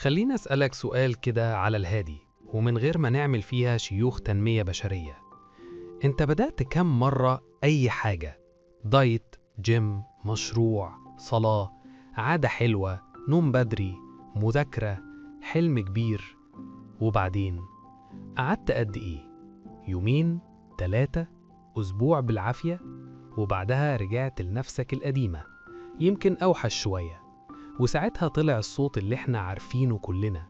خليني أسألك سؤال كده على الهادي ومن غير ما نعمل فيها شيوخ تنمية بشرية. انت بدأت كم مرة أي حاجة؟ دايت، جيم، مشروع، صلاة، عادة حلوة، نوم بدري، مذاكرة، حلم كبير، وبعدين قعدت قد إيه؟ يومين، 3، أسبوع بالعافية، وبعدها رجعت لنفسك القديمة، يمكن أوحش شوية. وساعتها طلع الصوت اللي احنا عارفينه كلنا،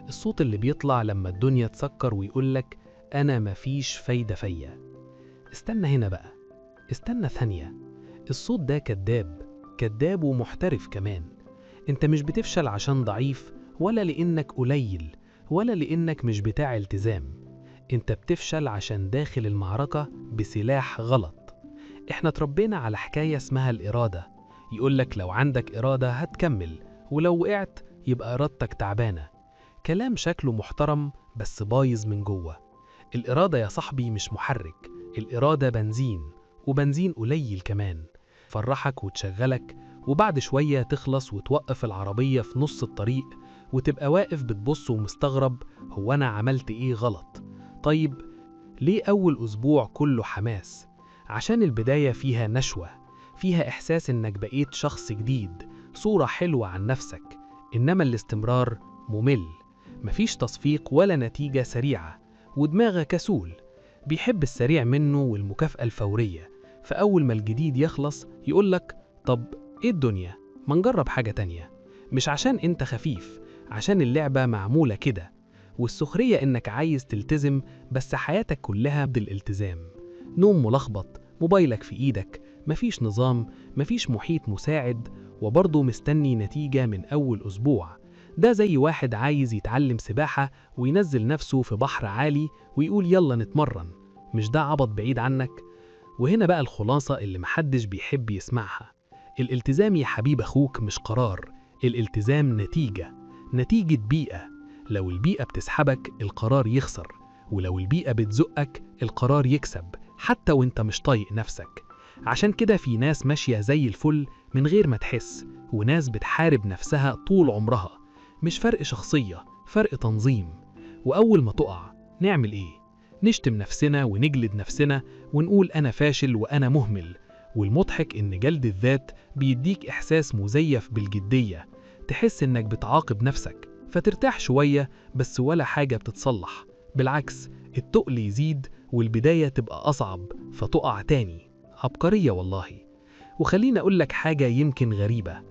الصوت اللي بيطلع لما الدنيا تسكر ويقولك أنا مفيش فايدة فيا. استنى هنا بقى، استنى ثانية. الصوت ده كذاب، كذاب ومحترف كمان. انت مش بتفشل عشان ضعيف، ولا لأنك قليل، ولا لأنك مش بتاع التزام. انت بتفشل عشان داخل المعركة بسلاح غلط. احنا اتربينا على حكاية اسمها الإرادة، يقولك لو عندك إرادة هتكمل، ولو وقعت يبقى إرادتك تعبانة. كلام شكله محترم بس بايظ من جوه. الإرادة يا صاحبي مش محرك، الإرادة بنزين، وبنزين قليل كمان. فرحك وتشغلك، وبعد شوية تخلص وتوقف العربية في نص الطريق، وتبقى واقف بتبص ومستغرب، هو أنا عملت إيه غلط؟ طيب ليه أول أسبوع كله حماس؟ عشان البداية فيها نشوة، فيها إحساس إنك بقيت شخص جديد، صورة حلوة عن نفسك. إنما الاستمرار ممل، مفيش تصفيق ولا نتيجة سريعة، ودماغك كسول، بيحب السريع منه والمكافأة الفورية. فأول ما الجديد يخلص يقولك طب إيه الدنيا؟ ما نجرب حاجة تانية. مش عشان أنت خفيف، عشان اللعبة معمولة كده. والسخرية إنك عايز تلتزم بس حياتك كلها بالالتزام. نوم ملخبط، موبايلك في إيدك، مفيش نظام، مفيش محيط مساعد، وبرضه مستني نتيجة من أول أسبوع. ده زي واحد عايز يتعلم سباحة وينزل نفسه في بحر عالي ويقول يلا نتمرن. مش ده عبط بعيد عنك؟ وهنا بقى الخلاصة اللي محدش بيحب يسمعها. الالتزام يا حبيب أخوك مش قرار، الالتزام نتيجة، نتيجة بيئة. لو البيئة بتسحبك القرار يخسر، ولو البيئة بتزقك القرار يكسب، حتى وانت مش طايق نفسك. عشان كده في ناس ماشية زي الفل من غير ما تحس، وناس بتحارب نفسها طول عمرها. مش فرق شخصية، فرق تنظيم. وأول ما تقع نعمل إيه؟ نشتم نفسنا ونجلد نفسنا ونقول أنا فاشل وأنا مهمل. والمضحك إن جلد الذات بيديك إحساس مزيف بالجدية، تحس إنك بتعاقب نفسك فترتاح شوية، بس ولا حاجة بتتصلح. بالعكس، التقل يزيد والبداية تبقى أصعب فتقع تاني. عبقرية والله. وخليني أقول لك حاجة يمكن غريبة،